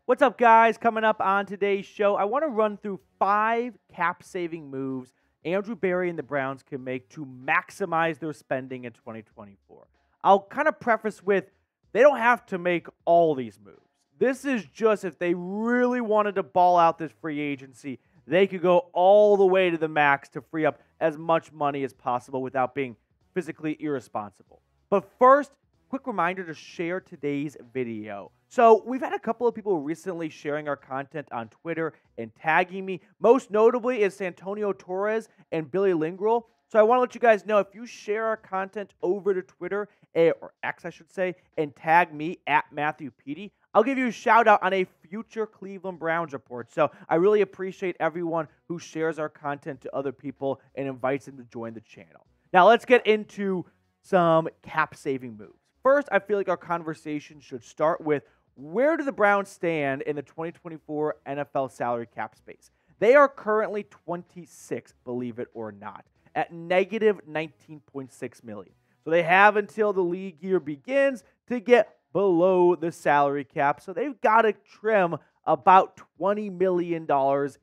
What's up, guys? Coming up on today's show, I want to run through 5 cap-saving moves Andrew Berry and the Browns can make to maximize their spending in 2024. I'll kind of preface with they don't have to make all these moves. This is just if they really wanted to ball out this free agency, they could go all the way to the max to free up as much money as possible without being physically irresponsible. But first, quick reminder to share today's video. So we've had a couple of people recently sharing our content on Twitter and tagging me. Most notably is Santonio Torres and Billy Lingrel. So I want to let you guys know, if you share our content over to Twitter, or X I should say, and tag me at Matthew Petey, I'll give you a shout out on a future Cleveland Browns report. So I really appreciate everyone who shares our content to other people and invites them to join the channel. Now let's get into some cap-saving moves. First, I feel like our conversation should start with, where do the Browns stand in the 2024 NFL salary cap space? They are currently 26, believe it or not, at negative $19.6 million. So they have until the league year begins to get below the salary cap. So they've got to trim about $20 million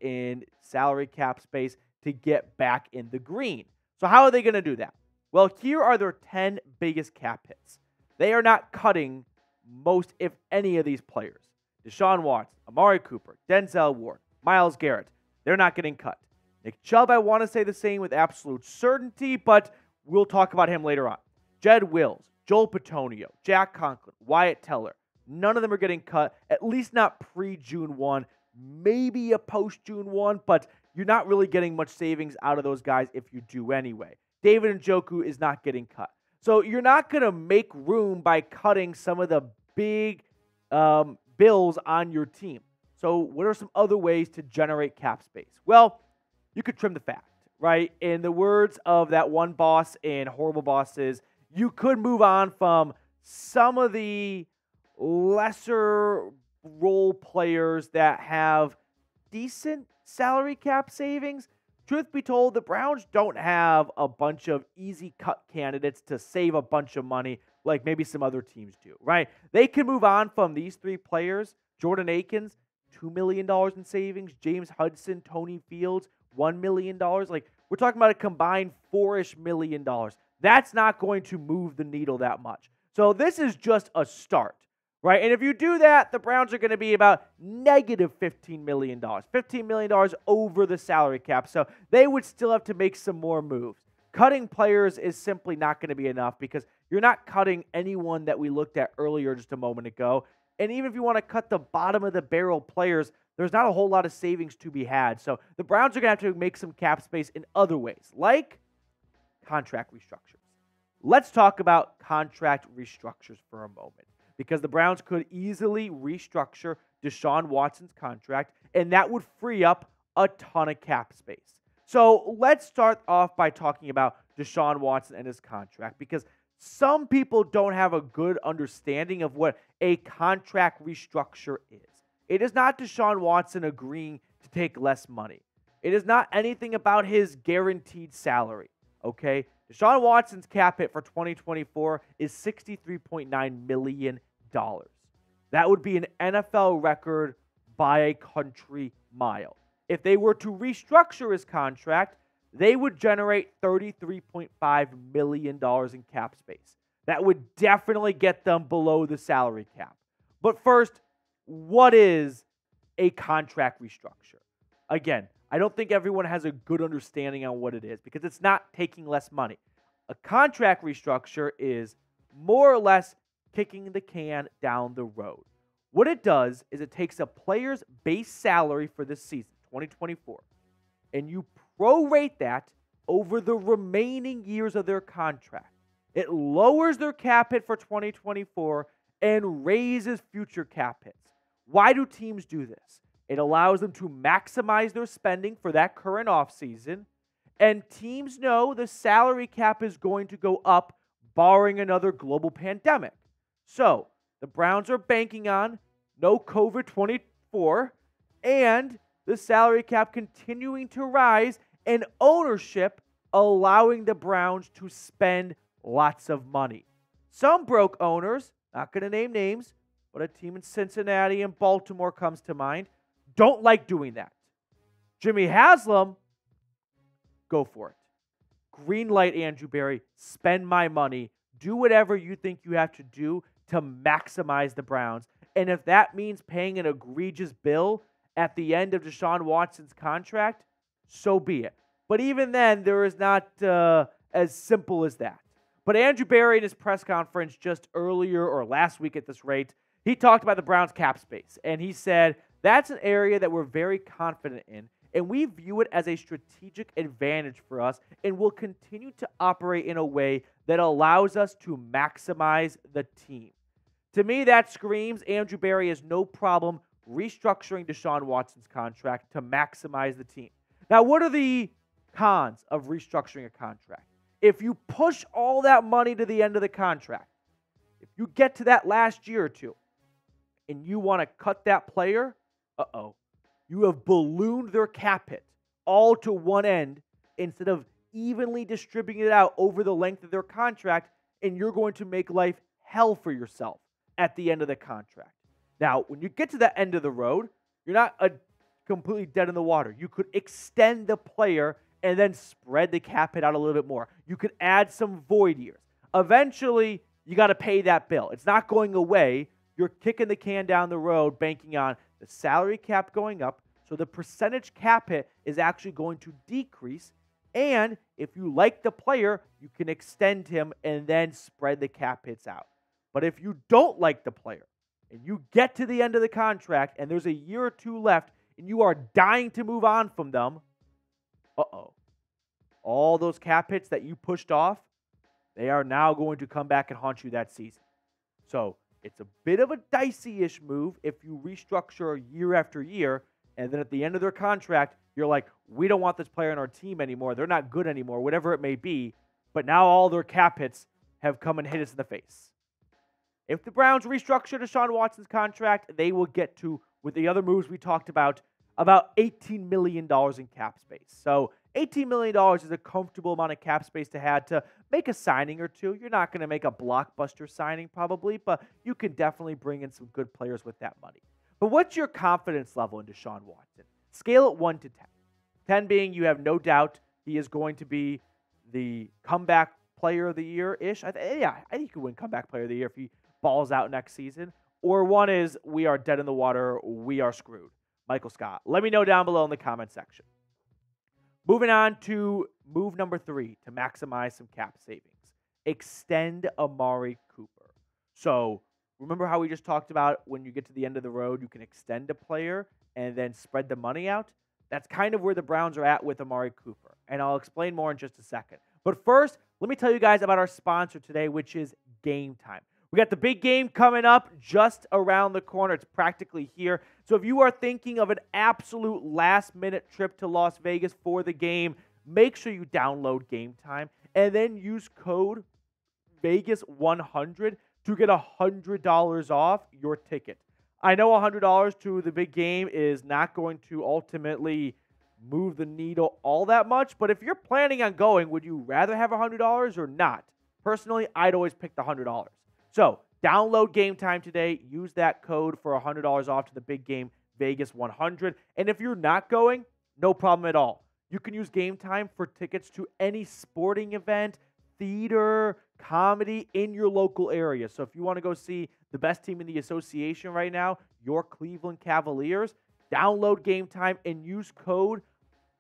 in salary cap space to get back in the green. So how are they going to do that? Well, here are their 10 biggest cap hits. They are not cutting most, if any, of these players. Deshaun Watson, Amari Cooper, Denzel Ward, Myles Garrett, they're not getting cut. Nick Chubb, I want to say the same with absolute certainty, but we'll talk about him later on. Jed Wills, Joel Petonio, Jack Conklin, Wyatt Teller, none of them are getting cut, at least not pre-June 1, maybe a post-June 1, but you're not really getting much savings out of those guys if you do anyway. David Njoku is not getting cut. So you're not going to make room by cutting some of the big bills on your team. So what are some other ways to generate cap space? Well, you could trim the fat, right? In the words of that one boss in Horrible Bosses, you could move on from some of the lesser role players that have decent salary cap savings. Truth be told, the Browns don't have a bunch of easy cut candidates to save a bunch of money like maybe some other teams do, right? They can move on from these 3 players. Jordan Akinas, $2 million in savings. James Hudson, Tony Fields, $1 million. Like, we're talking about a combined $4-ish million. That's not going to move the needle that much. So this is just a start, right? And if you do that, the Browns are going to be about negative $15 million. $15 million over the salary cap. So they would still have to make some more moves. Cutting players is simply not going to be enough because you're not cutting anyone that we looked at earlier just a moment ago. And even if you want to cut the bottom of the barrel players, there's not a whole lot of savings to be had. So the Browns are going to have to make some cap space in other ways, like contract restructures. Let's talk about contract restructures for a moment, because the Browns could easily restructure Deshaun Watson's contract, and that would free up a ton of cap space. So let's start off by talking about Deshaun Watson and his contract, because some people don't have a good understanding of what a contract restructure is. It is not Deshaun Watson agreeing to take less money. It is not anything about his guaranteed salary, okay? Deshaun Watson's cap hit for 2024 is $63.9 million. That would be an NFL record by a country mile. If they were to restructure his contract, they would generate $33.5 million in cap space. That would definitely get them below the salary cap. But first, what is a contract restructure? Again, I don't think everyone has a good understanding on what it is because it's not taking less money. A contract restructure is more or less kicking the can down the road. What it does is it takes a player's base salary for this season, 2024, and you prorate that over the remaining years of their contract. It lowers their cap hit for 2024 and raises future cap hits. Why do teams do this? It allows them to maximize their spending for that current offseason, and teams know the salary cap is going to go up barring another global pandemic. So the Browns are banking on no COVID-24 and the salary cap continuing to rise and ownership allowing the Browns to spend lots of money. Some broke owners, not going to name names, but a team in Cincinnati and Baltimore comes to mind, don't like doing that. Jimmy Haslam, go for it. Green light, Andrew Berry. Spend my money. Do whatever you think you have to do to maximize the Browns. And if that means paying an egregious bill at the end of Deshaun Watson's contract, so be it. But even then, there is not as simple as that. But Andrew Berry in his press conference just earlier or last week at this rate, he talked about the Browns cap space. And he said, that's an area that we're very confident in. And we view it as a strategic advantage for us and will continue to operate in a way that allows us to maximize the team. To me, that screams Andrew Berry has no problem restructuring Deshaun Watson's contract to maximize the team. Now, what are the cons of restructuring a contract? If you push all that money to the end of the contract, if you get to that last year or two and you want to cut that player, you have ballooned their cap hit all to one end instead of evenly distributing it out over the length of their contract, and you're going to make life hell for yourself at the end of the contract. Now, when you get to the end of the road, you're not completely dead in the water. You could extend the player and then spread the cap hit out a little bit more. You could add some void years. Eventually, you got to pay that bill. It's not going away. You're kicking the can down the road, banking on the salary cap going up, so the percentage cap hit is actually going to decrease. And if you like the player, you can extend him and then spread the cap hits out. But if you don't like the player and you get to the end of the contract and there's a year or two left and you are dying to move on from them, all those cap hits that you pushed off, they are now going to come back and haunt you that season. So it's a bit of a dicey-ish move if you restructure year after year, and then at the end of their contract, you're like, we don't want this player on our team anymore. They're not good anymore, whatever it may be. But now all their cap hits have come and hit us in the face. If the Browns restructure Deshaun Watson's contract, they will get to, with the other moves we talked about $18 million in cap space. So $18 million is a comfortable amount of cap space to have to make a signing or two. You're not going to make a blockbuster signing probably, but you can definitely bring in some good players with that money. But what's your confidence level in Deshaun Watson? Scale it 1 to 10. 10 being you have no doubt he is going to be the comeback player of the year-ish. I think he could win comeback player of the year if he balls out next season. Or 1 is we are dead in the water, we are screwed. Michael Scott. Let me know down below in the comment section. Moving on to move number 3 to maximize some cap savings. Extend Amari Cooper. So remember how we just talked about when you get to the end of the road, you can extend a player and then spread the money out? That's kind of where the Browns are at with Amari Cooper. And I'll explain more in just a second. But first, let me tell you guys about our sponsor today, which is Game Time. We got the big game coming up just around the corner. It's practically here. So if you are thinking of an absolute last-minute trip to Las Vegas for the game, make sure you download Game Time and then use code Vegas100 to get $100 off your ticket. I know $100 to the big game is not going to ultimately move the needle all that much, but if you're planning on going, would you rather have $100 or not? Personally, I'd always pick the $100. So download Game Time today. Use that code for $100 off to the big game, Vegas100. And if you're not going, no problem at all. You can use Game Time for tickets to any sporting event, theater, comedy in your local area. So if you want to go see the best team in the association right now, your Cleveland Cavaliers, download Game Time and use code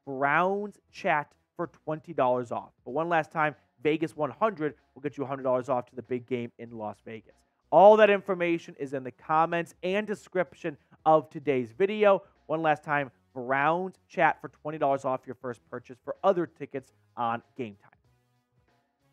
BrownsChat for $20 off. But one last time, Vegas100 will get you $100 off to the big game in Las Vegas. All that information is in the comments and description of today's video. One last time, Browns Chat for $20 off your first purchase for other tickets on Game Time.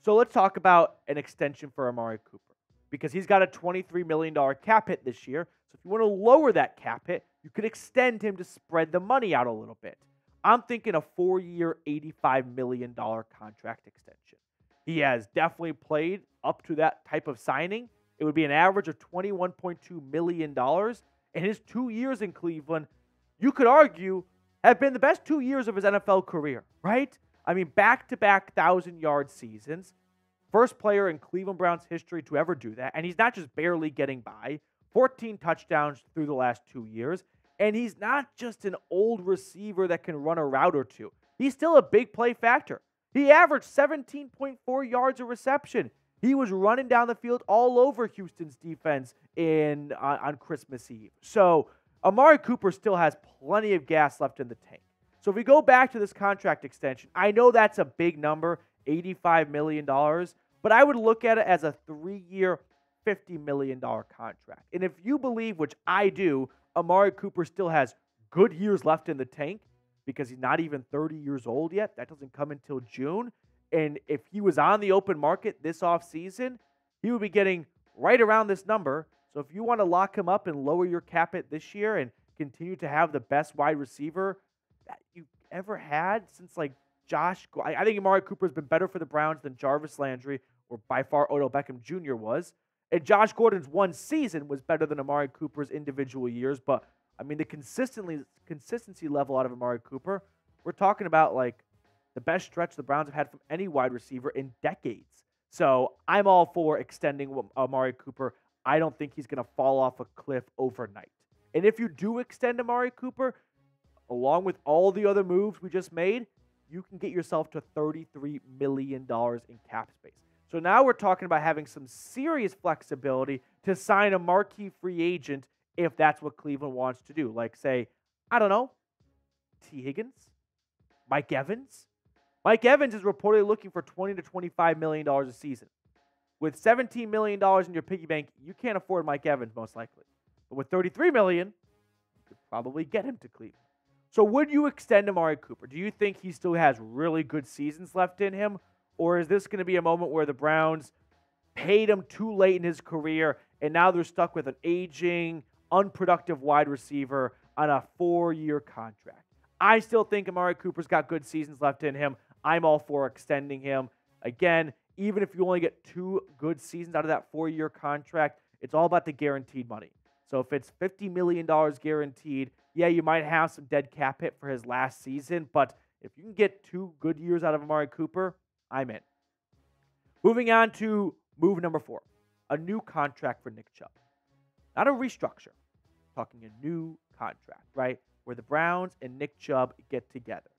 So let's talk about an extension for Amari Cooper because he's got a $23 million cap hit this year. So if you want to lower that cap hit, you could extend him to spread the money out a little bit. I'm thinking a 4-year, $85 million contract extension. He has definitely played up to that type of signing. It would be an average of $21.2 million. And his 2 years in Cleveland, you could argue, have been the best 2 years of his NFL career, right? I mean, back-to-back 1,000-yard seasons. First player in Cleveland Browns history to ever do that. And he's not just barely getting by, 14 touchdowns through the last 2 years. And he's not just an old receiver that can run a route or two. He's still a big play factor. He averaged 17.4 yards a reception. He was running down the field all over Houston's defense on Christmas Eve. So Amari Cooper still has plenty of gas left in the tank. So if we go back to this contract extension, I know that's a big number, $85 million, but I would look at it as a 3-year, $50 million contract. And if you believe, which I do, Amari Cooper still has good years left in the tank because he's not even 30 years old yet. That doesn't come until June. And if he was on the open market this offseason, he would be getting right around this number. So if you want to lock him up and lower your cap hit this year and continue to have the best wide receiver that you've ever had since like I think Amari Cooper has been better for the Browns than Jarvis Landry or by far Odell Beckham Jr. was. And Josh Gordon's one season was better than Amari Cooper's individual years. But, I mean, the consistency level out of Amari Cooper, we're talking about, like, the best stretch the Browns have had from any wide receiver in decades. So I'm all for extending Amari Cooper. I don't think he's going to fall off a cliff overnight. And if you do extend Amari Cooper, along with all the other moves we just made, you can get yourself to $33 million in cap space. So now we're talking about having some serious flexibility to sign a marquee free agent if that's what Cleveland wants to do. Like, say, I don't know, T. Higgins, Mike Evans. Mike Evans is reportedly looking for $20 to $25 million a season. With $17 million in your piggy bank, you can't afford Mike Evans most likely. But with $33 million, you could probably get him to Cleveland. So would you extend Amari Cooper? Do you think he still has really good seasons left in him? Or is this going to be a moment where the Browns paid him too late in his career and now they're stuck with an aging, unproductive wide receiver on a 4-year contract? I still think Amari Cooper's got good seasons left in him. I'm all for extending him. Again, even if you only get 2 good seasons out of that 4-year contract, it's all about the guaranteed money. So if it's $50 million guaranteed, yeah, you might have some dead cap hit for his last season, but if you can get 2 good years out of Amari Cooper, I'm in. Moving on to move number 4, a new contract for Nick Chubb. Not a restructure, talking a new contract, right? Where the Browns and Nick Chubb get together.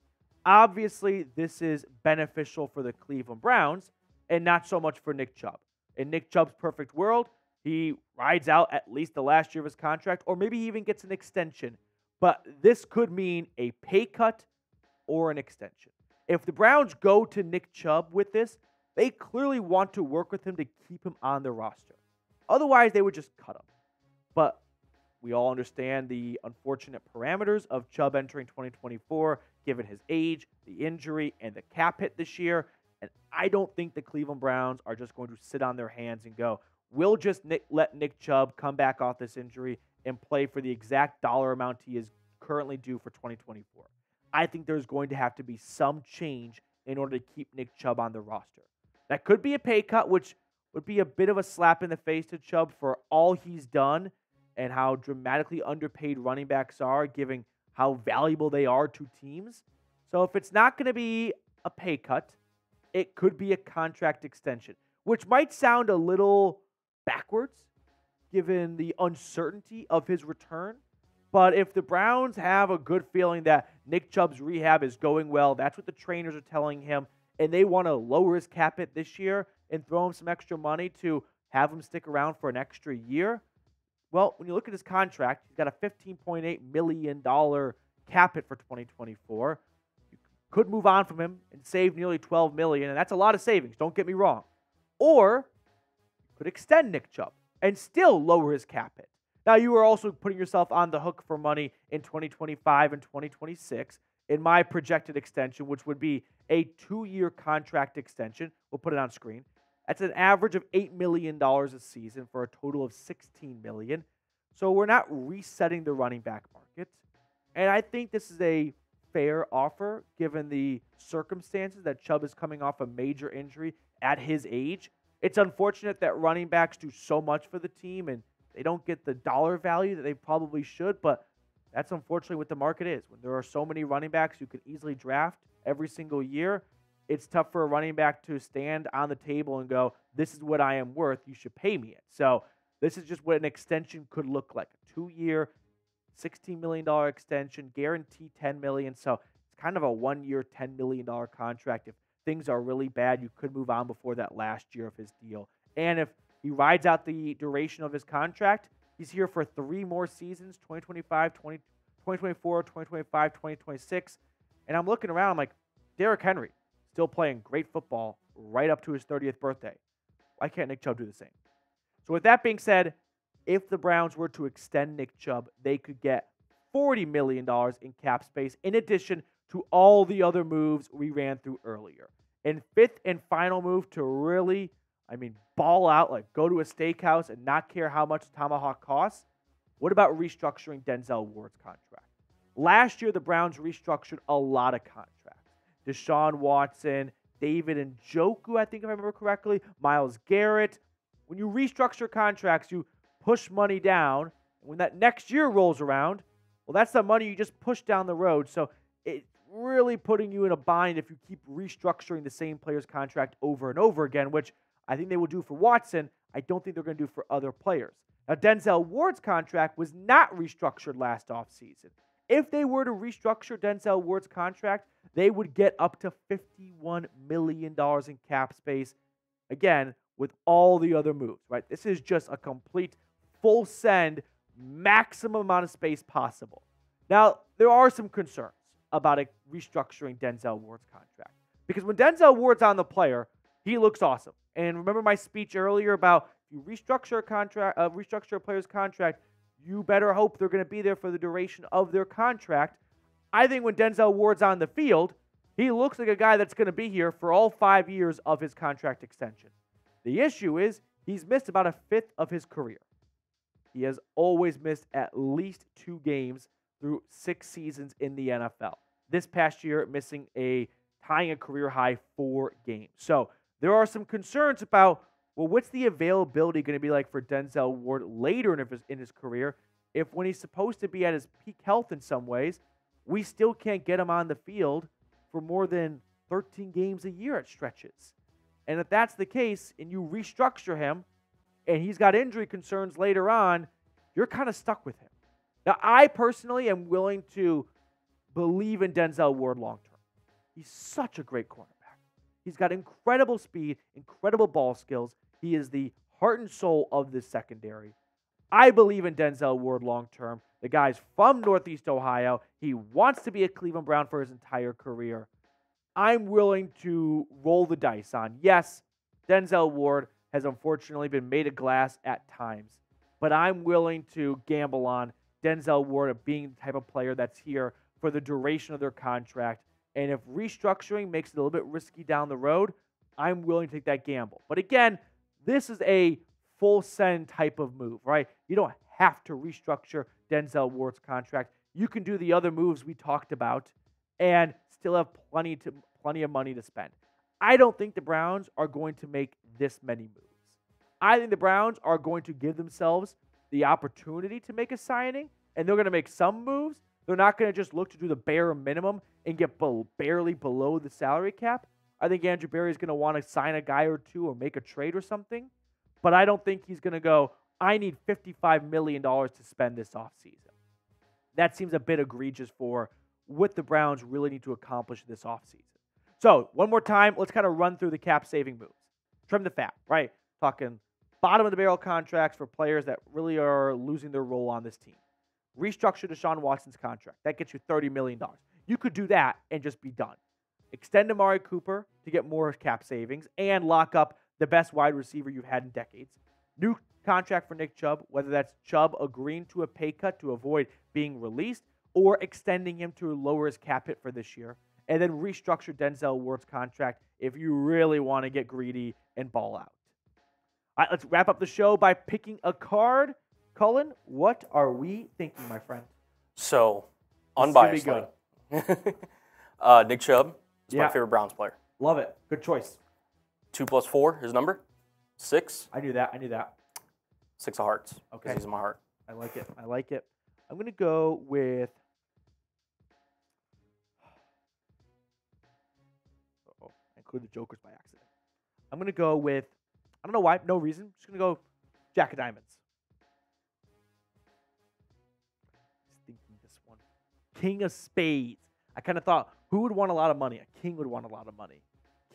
Obviously, this is beneficial for the Cleveland Browns and not so much for Nick Chubb. In Nick Chubb's perfect world, he rides out at least the last year of his contract, or maybe he even gets an extension. But this could mean a pay cut or an extension. If the Browns go to Nick Chubb with this, they clearly want to work with him to keep him on the roster. Otherwise, they would just cut him. But we all understand the unfortunate parameters of Chubb entering 2024, given his age, the injury, and the cap hit this year. And I don't think the Cleveland Browns are just going to sit on their hands and go, we'll just let Nick Chubb come back off this injury and play for the exact dollar amount he is currently due for 2024. I think there's going to have to be some change in order to keep Nick Chubb on the roster. That could be a pay cut, which would be a bit of a slap in the face to Chubb for all he's done and how dramatically underpaid running backs are, given how valuable they are to teams. So if it's not going to be a pay cut, it could be a contract extension, which might sound a little backwards given the uncertainty of his return. But if the Browns have a good feeling that Nick Chubb's rehab is going well, that's what the trainers are telling him, and they want to lower his cap hit this year and throw him some extra money to have him stick around for an extra year, well, when you look at his contract, he's got a $15.8 million cap hit for 2024. You could move on from him and save nearly $12 million, and that's a lot of savings, don't get me wrong. Or you could extend Nick Chubb and still lower his cap hit. Now, you are also putting yourself on the hook for money in 2025 and 2026 in my projected extension, which would be a 2-year contract extension. We'll put it on screen. That's an average of $8 million a season for a total of $16 million. So we're not resetting the running back market. And I think this is a fair offer given the circumstances that Chubb is coming off a major injury at his age. It's unfortunate that running backs do so much for the team and they don't get the dollar value that they probably should, but that's unfortunately what the market is. When there are so many running backs you can easily draft every single year, it's tough for a running back to stand on the table and go, this is what I am worth, you should pay me it. So This is just what an extension could look like. A 2-year, $16 million extension, guaranteed $10 million. So it's kind of a 1-year, $10 million contract. If things are really bad, you could move on before that last year of his deal. And if he rides out the duration of his contract, he's here for 3 more seasons, 2024, 2025, 2026. And I'm looking around, I'm like, Derrick Henry, still playing great football right up to his 30th birthday. Why can't Nick Chubb do the same? So with that being said, if the Browns were to extend Nick Chubb, they could get $40 million in cap space in addition to all the other moves we ran through earlier. And fifth and final move to really, ball out, like go to a steakhouse and not care how much a tomahawk costs. What about restructuring Denzel Ward's contract? Last year, the Browns restructured a lot of contracts. Deshaun Watson, David Njoku, I think if I remember correctly, Myles Garrett. When you restructure contracts, you push money down. When that next year rolls around, well, that's the money you just push down the road. So it's really putting you in a bind if you keep restructuring the same player's contract over and over again, which I think they will do for Watson. I don't think they're going to do for other players. Now, Denzel Ward's contract was not restructured last offseason. If they were to restructure Denzel Ward's contract, they would get up to $51 million in cap space, again, with all the other moves, right? This is just a complete full send, maximum amount of space possible. Now, there are some concerns about restructuring Denzel Ward's contract. Because when Denzel Ward's on the player, he looks awesome. And remember my speech earlier about if you restructure a player's contract, you better hope they're going to be there for the duration of their contract. I think when Denzel Ward's on the field, he looks like a guy that's going to be here for all 5 years of his contract extension. The issue is he's missed about a fifth of his career. He has always missed at least 2 games through 6 seasons in the NFL. This past year, tying a career high 4 games. So there are some concerns about, well, what's the availability going to be like for Denzel Ward later in his career if when he's supposed to be at his peak health in some ways, we still can't get him on the field for more than 13 games a year at stretches. And if that's the case and you restructure him and he's got injury concerns later on, you're kind of stuck with him. Now, I personally am willing to believe in Denzel Ward long term. He's such a great cornerback. He's got incredible speed, incredible ball skills. He is the heart and soul of this secondary. I believe in Denzel Ward long term. The guy's from Northeast Ohio. He wants to be a Cleveland Brown for his entire career. I'm willing to roll the dice on, yes, Denzel Ward has unfortunately been made of glass at times, but I'm willing to gamble on Denzel Ward being the type of player that's here for the duration of their contract. And if restructuring makes it a little bit risky down the road, I'm willing to take that gamble. But again, this is a full send type of move, right? You don't have to restructure Denzel Ward's contract. You can do the other moves we talked about and still have plenty of money to spend. I don't think the Browns are going to make this many moves. I think the Browns are going to give themselves the opportunity to make a signing, and they're going to make some moves. They're not going to just look to do the bare minimum and get barely below the salary cap. I think Andrew Berry is going to want to sign a guy or two or make a trade or something. But I don't think he's going to go, I need $55 million to spend this offseason. That seems a bit egregious for what the Browns really need to accomplish this offseason. So, one more time, let's kind of run through the cap-saving moves. Trim the fat, right? Talking bottom-of-the-barrel contracts for players that really are losing their role on this team. Restructure Deshaun Watson's contract. That gets you $30 million. You could do that and just be done. Extend Amari Cooper to get more cap savings and lock up the best wide receiver you've had in decades. New contract for Nick Chubb, whether that's Chubb agreeing to a pay cut to avoid being released or extending him to lower his cap hit for this year. And then restructure Denzel Ward's contract if you really want to get greedy and ball out. All right, let's wrap up the show by picking a card. Cullen, what are we thinking, my friend? So, unbiasedly, Nick Chubb is my favorite Browns player. Love it. Good choice. 2 + 4, his number? 6? I knew that. 6 of hearts. Okay. Because he's in my heart. I like it. I'm going to go with... Uh-oh. I included the Jokers by accident. I'm going to go with... I don't know why. No reason. Just going to go Jack of Diamonds. king of spades. I kind of thought, who would want a lot of money? A king would want a lot of money.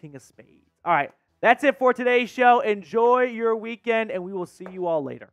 King of spades. All right, that's it for today's show. Enjoy your weekend, and we will see you all later.